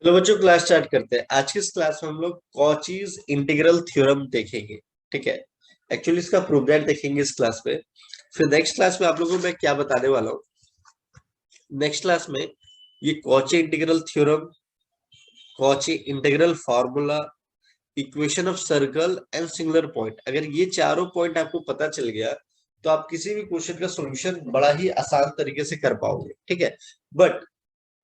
चलो बच्चों class start करते हैं। आज की इस क्लास में हम लोग कॉचीज इंटीग्रल थ्योरम देखेंगे। ठीक है, एक्चुअली इसका प्रूफ दैट देखेंगे इस क्लास में। फिर नेक्स्ट क्लास में आप लोगों को मैं क्या बताने वाला हूँ, नेक्स्ट क्लास में ये Cauchy integral theorem, Cauchy integral formula, equation of circle and singular point, अगर ये चारों पॉइंट आपको पता चल गया तो आप किसी भी क्वेश्चन का सॉल्यूशन बड़ा ही आसान तरीके से कर पाओगे। ठीक है, बट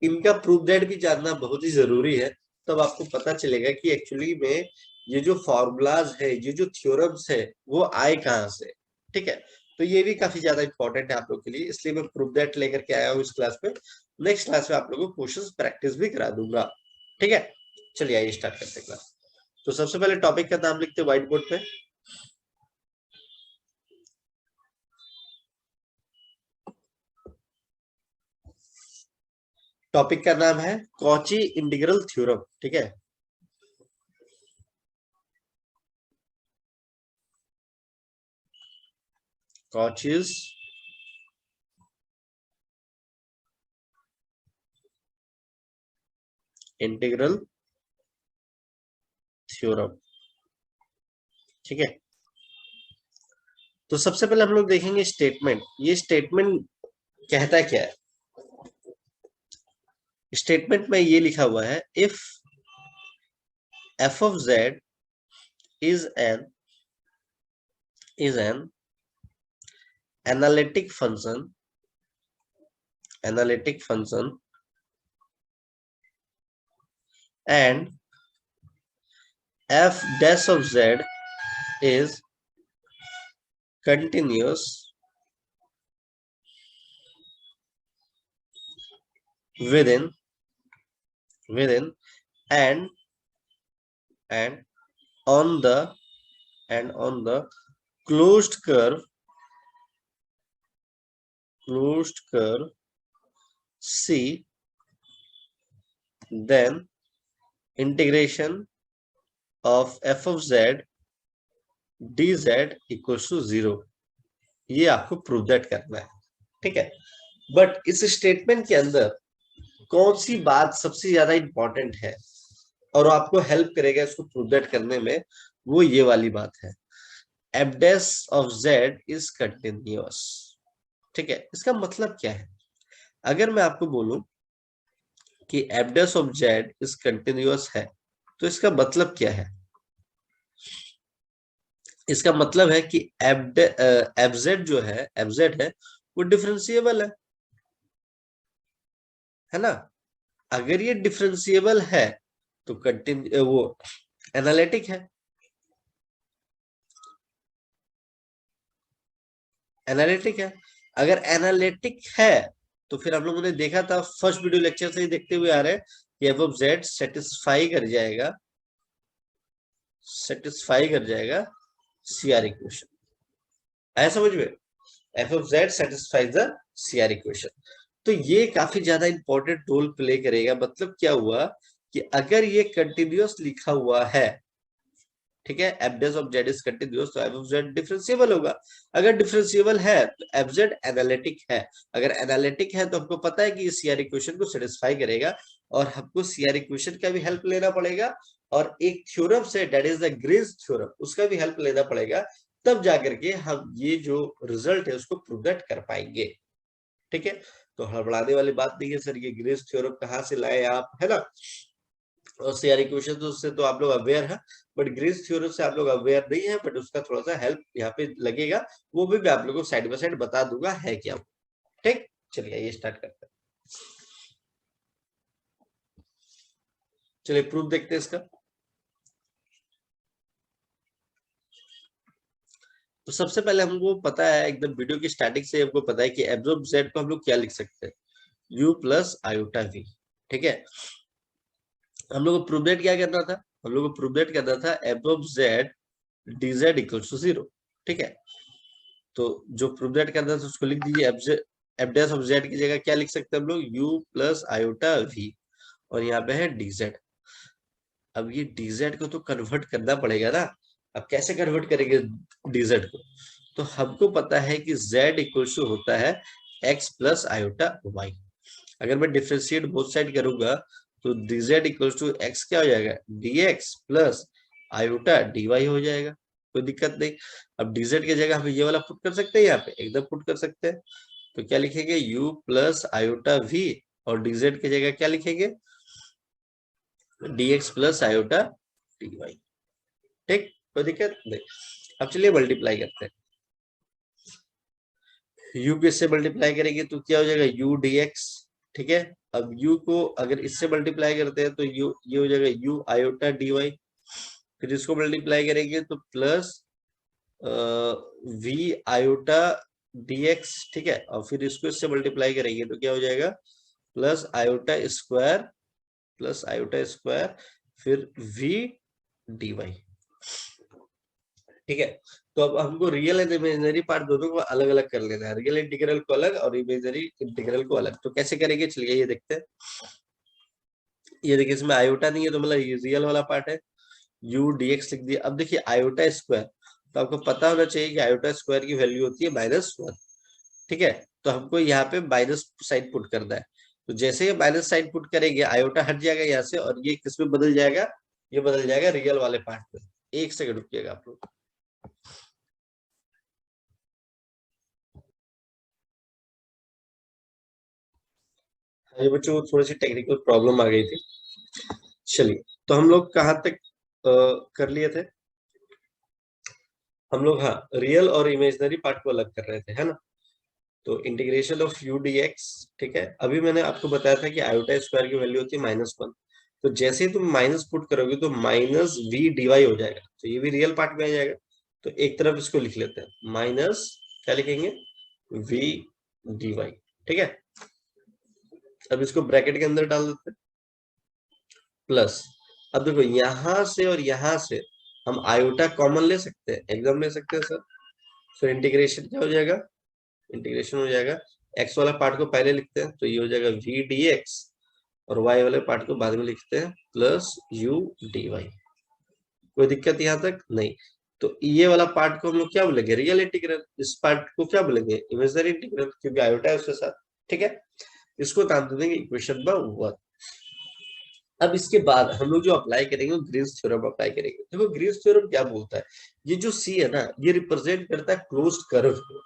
इनका प्रूफ दैट भी जानना बहुत ही जरूरी है। तब आपको पता चलेगा कि एक्चुअली में ये जो फॉर्मूलाज है, ये जो थ्योरम्स है, वो आए कहाँ से। ठीक है, तो ये भी काफी ज्यादा इंपॉर्टेंट है आप लोग के लिए, इसलिए मैं प्रूफ दैट लेकर के आया हूँ इस क्लास में। नेक्स्ट क्लास में आप लोगों को क्वेश्चंस प्रैक्टिस भी करा दूंगा। ठीक है, चलिए आइए स्टार्ट करते हैं क्लास। तो सबसे पहले टॉपिक का नाम लिखते हैं व्हाइट बोर्ड पे। टॉपिक का नाम है कॉची इंटीग्रल थ्योरम। ठीक है, कॉचीज इंटीग्रल थ्योरम। ठीक है, तो सबसे पहले हम लोग देखेंगे स्टेटमेंट। ये स्टेटमेंट कहता क्या है। स्टेटमेंट में ये लिखा हुआ है, if F of Z is an analytic function and F dash of Z is continuous within and and on the closed curve C, then integration of f of z dz equals to 0। ये आपको prove that करना है। ठीक है, but इस statement के अंदर कौन सी बात सबसे ज्यादा इंपॉर्टेंट है और आपको हेल्प करेगा इसको प्रूव दैट करने में, वो ये वाली बात है, F dash of Z is continuous. ठीक है, इसका मतलब क्या है। अगर मैं आपको बोलूं कि F dash of Z is continuous है, तो इसका मतलब क्या है। इसका मतलब है कि एफ जेड जो है, एफ जेड है, वो डिफरेंशिएबल है ना। अगर ये डिफरेंशिएबल है तो कंटिन्यू वो एनालिटिक है। एनालिटिक है, अगर एनालिटिक है तो फिर हम लोगों ने देखा था फर्स्ट वीडियो लेक्चर से ही देखते हुए आ रहे हैं कि एफ ऑफ जेड सेटिस्फाई कर जाएगा सीआर इक्वेशन। आया समझ में, F of Z satisfies the CR equation. तो ये काफी ज्यादा इंपॉर्टेंट रोल प्ले करेगा। मतलब क्या हुआ कि अगर ये कंटिन्यूअस लिखा हुआ है, ठीक है, F dash of Z is continuous, तो एफ ऑफ जेड डिफरेंशिएबल होगा। अगर डिफरेंशिएबल है तो एफ जेड एनालिटिक है। अगर एनालिटिक है तो हमको पता है कि इस सीआर इक्वेशन को सेटिस्फाई करेगा, और हमको सीआर इक्वेशन का भी हेल्प लेना पड़ेगा, और एक थ्योरम से, that is the Green's theorem, उसका भी हेल्प लेना पड़ेगा। तब जाकर के हम ये जो रिजल्ट है उसको प्रूव दैट कर पाएंगे। ठीक है, तो हड़बड़ाने वाली बात नहीं है सर, ये ग्रीन्स थ्योरम कहाँ से लाए आप, है ना। और सीआर इक्वेशन तो उससे तो आप लोग अवेयर है, बट ग्रीन्स थ्योरम से आप लोग अवेयर नहीं है, बट उसका थोड़ा सा हेल्प यहाँ पे लगेगा। वो भी मैं आप लोगों को साइड बाय साइड बता दूंगा है क्या। ठीक, चलिए ये स्टार्ट करते हैं। चलिए प्रूफ देखते हैं इसका। तो सबसे पहले हमको पता है, एकदम वीडियो की स्टार्टिंग से हमको पता है कि एब्जॉर्ब जेड को हम लोग क्या लिख सकते हैं, यू प्लस आयोटा वी। ठीक है, हम लोग को प्रूफ दैट क्या करना था, हम लोग को प्रूफ दैट करना था absorb z dz equals to 0। ठीक है, तो जो प्रूफ दैट करना था उसको लिख दीजिए। एफ डैश ऑफ जेड की जगह क्या लिख सकते हैं हम लोग, u प्लस आयोटा वी, और यहाँ पे है dz। अब ये dz को तो कन्वर्ट करना पड़ेगा ना। अब कैसे कन्वर्ट करेंगे dz को, तो हमको पता है कि z इक्वल्स टू होता है x प्लस आयोटा y। अगर मैं डिफ्रेंशिएट बोथ साइड करूंगा तो dz इक्वल्स टू x क्या हो जाएगा, dx प्लस आयोटा dy हो जाएगा, कोई दिक्कत नहीं। अब dz की जगह हम ये वाला पुट कर सकते हैं, यहाँ पे एकदम पुट कर सकते हैं। तो क्या लिखेंगे, u प्लस आयोटा v, और dz की जगह क्या लिखेंगे, dx प्लस आयोटा dy। ठीक, कोई दिक्कत नहीं। अब चलिए मल्टीप्लाई करते हैं। u को इससे मल्टीप्लाई करेंगे तो क्या हो जाएगा, u dx। ठीक है, अब u को अगर इससे मल्टीप्लाई करते हैं तो u ये हो जाएगा u आयोटा dy। फिर इसको मल्टीप्लाई करेंगे तो प्लस v आयोटा dx। ठीक है, और फिर इसको इससे मल्टीप्लाई करेंगे तो क्या हो जाएगा, plus iota square, plus iota square, फिर v dy। ठीक है, तो अब हमको रियल एंड इमेजिनरी पार्ट दोनों को अलग अलग कर लेना है, रियल इंटीग्रल को अलग और इमेजिनरी इंटीग्रल को अलग। तो कैसे करेंगे, चलिए ये देखते हैं। ये देखिए, इसमें आयोटा नहीं है तो मतलब ये रियल वाला पार्ट है, u dx लिख दिया। अब देखिए आयोटा स्क्वायर, तो आपको पता होना चाहिए कि आयोटा स्क्वायर की वैल्यू होती है -1। ठीक है, तो हमको यहाँ पे माइनस साइड पुट करना है। तो जैसे ये माइनस साइड पुट करेंगे, आयोटा हट जाएगा यहाँ से, और ये किस में बदल जाएगा, ये बदल जाएगा रियल वाले पार्ट में। एक सेकंड रुकिएगा आप लोग। ये बच्चों थोड़ी सी टेक्निकल प्रॉब्लम आ गई थी। चलिए, तो हम लोग कहाँ तक कर लिए थे हम लोग, हाँ रियल और इमेजिनरी पार्ट को अलग कर रहे थे, है ना। तो इंटीग्रेशन ऑफ u dx। ठीक है, अभी मैंने आपको बताया था कि आयोटा स्क्वायर की वैल्यू होती है -1। तो जैसे ही तुम माइनस पुट करोगे तो माइनस v dy हो जाएगा, तो ये भी रियल पार्ट में आ जाएगा। तो एक तरफ इसको लिख लेते हैं, माइनस क्या लिखेंगे, v dy। ठीक है, अब इसको ब्रैकेट के अंदर डाल देते हैं, प्लस। अब देखो यहां से और यहां से हम आयोटा कॉमन ले सकते हैं, एकदम ले सकते हैं सर। फिर इंटीग्रेशन क्या हो जाएगा, इंटीग्रेशन हो जाएगा, x वाला पार्ट को पहले लिखते हैं तो ये हो जाएगा v dx, और y वाले पार्ट को बाद में लिखते हैं प्लस u dy। कोई दिक्कत यहाँ तक नहीं। तो ये वाला पार्ट को हम लोग क्या बोलेंगे, रियल इंटीग्रल। इस पार्ट को क्या बोलेंगे, इमेजिनरी इंटीग्रल, क्योंकि आयोटा है उसके साथ। ठीक है, इसको नाम दे देंगे इक्वेशन नंबर 1। अब इसके बाद हम लोग जो अप्लाई करेंगे, ग्रीन्स थ्योरम अप्लाई करेंगे। देखो ग्रीन्स थ्योरम क्या बोलता है, ये जो सी है ना, ये रिप्रेजेंट करता है क्लोज्ड कर्व को।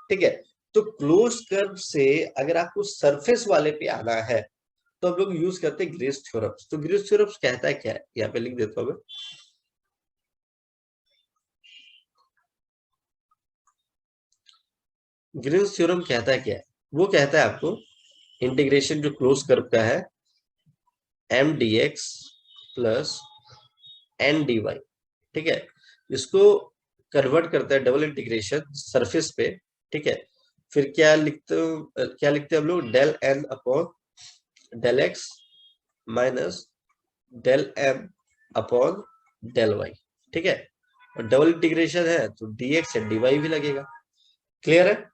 ठीक है, तो क्लोज्ड कर्व से अगर आपको सरफेस वाले पे आना है तो हम लोग यूज करते हैं ग्रीन्स थ्योरम। तो ग्रीन्स थ्योरम कहता है क्या है, यहाँ पे लिख देता हूं मैं। ग्रीन्स थ्योरम कहता है क्या है, वो कहता है आपको इंटीग्रेशन जो क्लोज कर्व का है, M d x plus N d y. ठीक है, इसको कन्वर्ट करता है डबल इंटीग्रेशन सरफेस पे। ठीक है, फिर क्या लिखते हैं हम लोग, del N upon del x minus del M upon del y. ठीक है, और डबल इंटीग्रेशन है तो dx है dy भी लगेगा। क्लियर है,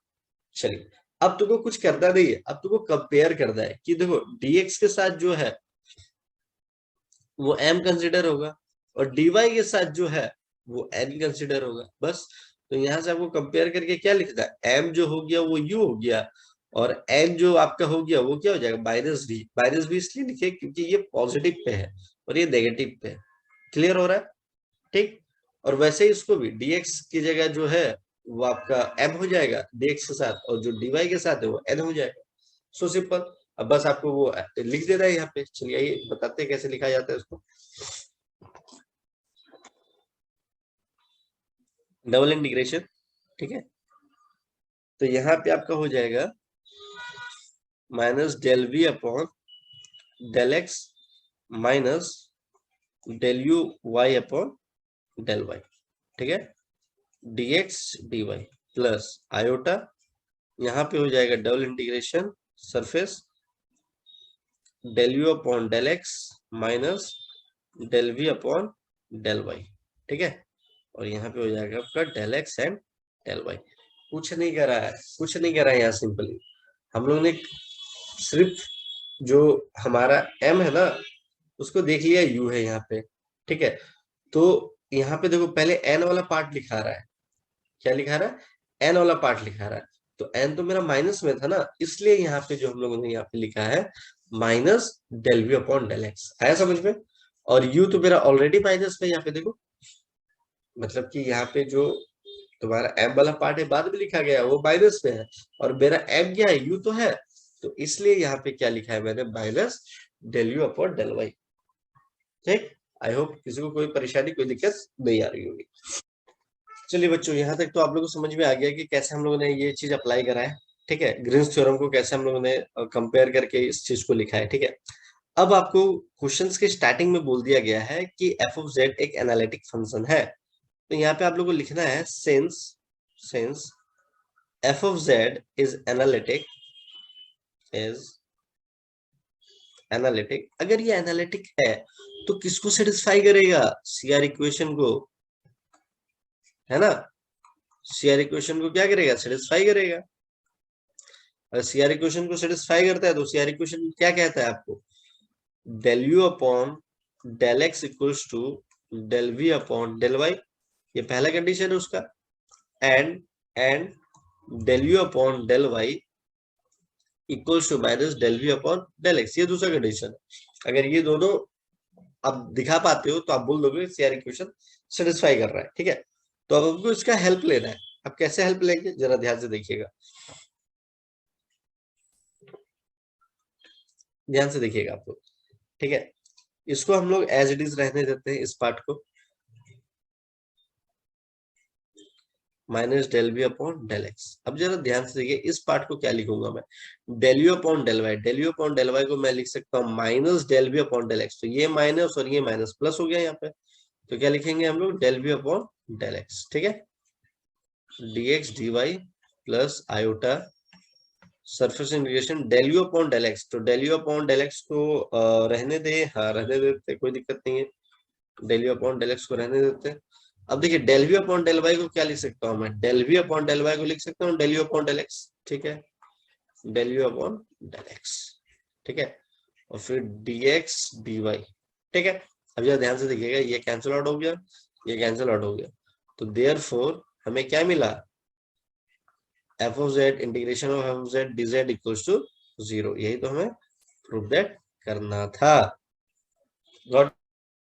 चलिए। अब तुमको कुछ करना नहीं है, अब तुमको कंपेयर करना है कि देखो dx के साथ जो है वो m कंसिडर होगा, और dy के साथ जो है वो n कंसिडर होगा, बस। तो यहां से आपको कंपेयर करके क्या लिखना है, m जो हो गया वो u हो गया, और n जो आपका हो गया वो क्या हो जाएगा, -v। -v इसलिए लिखे क्योंकि ये पॉजिटिव पे है और ये नेगेटिव पे है। क्लियर हो रहा है, ठीक। और वैसे ही इसको भी dx की जगह जो है वो आपका m हो जाएगा dx के साथ, और जो dy के साथ है वो n हो जाएगा। So simple. अब बस आपको वो लिख देना है यहाँ पे। चलिए आइए बताते हैं कैसे लिखा जाता है उसको। डबल इंटीग्रेशन, ठीक है, तो यहाँ पे आपका हो जाएगा minus del we upon del x minus del u y upon del y. ठीक है, dx dy प्लस आयोटा, यहाँ पे हो जाएगा double integration surface del you upon del x minus del we upon del y. ठीक है, और यहाँ पे हो जाएगा आपका del x and del y. कुछ नहीं कर रहा है, कुछ नहीं कर रहा है यहाँ, सिंपली हम लोग ने सिर्फ जो हमारा m है ना उसको देख लिया, u है यहाँ पे। ठीक है, तो यहाँ पे देखो पहले n वाला पार्ट लिखा रहा है, क्या लिखा रहा है, n वाला पार्ट लिखा रहा है। तो n तो मेरा माइनस में था ना, इसलिए यहाँ पे जो हम लोगों ने यहाँ पे लिखा है minus del we upon del x. आया समझ में? और u तो मेरा ऑलरेडी माइनस में, यहाँ पे देखो, मतलब कि यहाँ पे जो तुम्हारा m वाला पार्ट है बाद में लिखा गया है वो माइनस में है, और मेरा m क्या है, u तो है, तो इसलिए यहाँ पे क्या लिखा है मैंने, minus del you upon del y. ठीक, आई होप किसी को कोई परेशानी कोई दिक्कत नहीं आ रही होगी। चलिए बच्चों, यहाँ तक तो आप लोगों को समझ में आ गया कि कैसे हम लोगों ने ये चीज अप्लाई करा है। ठीक है, ग्रीन्स थ्योरम को कैसे हम लोगों ने कंपेयर करके इस चीज को लिखा है। ठीक है, अब आपको क्वेश्चंस के स्टार्टिंग में बोल दिया गया है कि एफ ऑफ जेड एक एनालिटिक फंक्शन है। तो यहाँ पे आप लोगों को लिखना है since F of Z is analytic. अगर ये एनालिटिक है तो किसको सेटिस्फाई करेगा, सीआर इक्वेशन को, है ना। सीआर इक्वेशन को क्या करेगा, सेटिस्फाई करेगा। अगर सीआर इक्वेशन को सेटिस्फाई करता है तो सीआर इक्वेशन क्या कहता है आपको, del you upon del x equals to del we upon del y, ये पहला कंडीशन है उसका। And del you upon del y equals to minus del we upon del x, ये दूसरा कंडीशन है। अगर ये दोनों आप दिखा पाते हो तो आप बोल दोगे सीआर इक्वेशन सेटिस्फाई कर रहा है। ठीक है, तो अब आपको इसका हेल्प लेना है। अब कैसे हेल्प लेंगे, जरा ध्यान से देखिएगा, ध्यान से देखिएगा आप लोग। ठीक है, इसको हम लोग एज इट इज रहने देते हैं, इस पार्ट को, minus del we upon del x. अब जरा ध्यान से देखिए, इस पार्ट को क्या लिखूंगा मैं, del you upon del y. Del you upon del y को मैं लिख सकता हूँ minus del we upon del x. तो ये माइनस और ये माइनस प्लस हो गया यहाँ पे, तो क्या लिखेंगे हम लोग, del we upon del x. ठीक है, dx dy plus iota surface integration del you upon del x. तो del you upon del x को रहने दे, हाँ रहने देते, कोई दिक्कत नहीं है, del you upon del x को रहने देते हैं। अब देखिए, del we upon del y को क्या लिख सकता हूँ मैं, del we upon del y को लिख सकता हूँ del you upon del x. ठीक है, del you upon del x. ठीक है, और फिर dx dy। ठीक है, अब जरा ध्यान से देखिएगा, ये कैंसिल आउट हो गया, ये कैंसिल आउट हो गया, तो देयरफॉर हमें क्या मिला, f of z integration of f of z dz equals to 0। यही तो हमें प्रूव दैट करना था। गॉट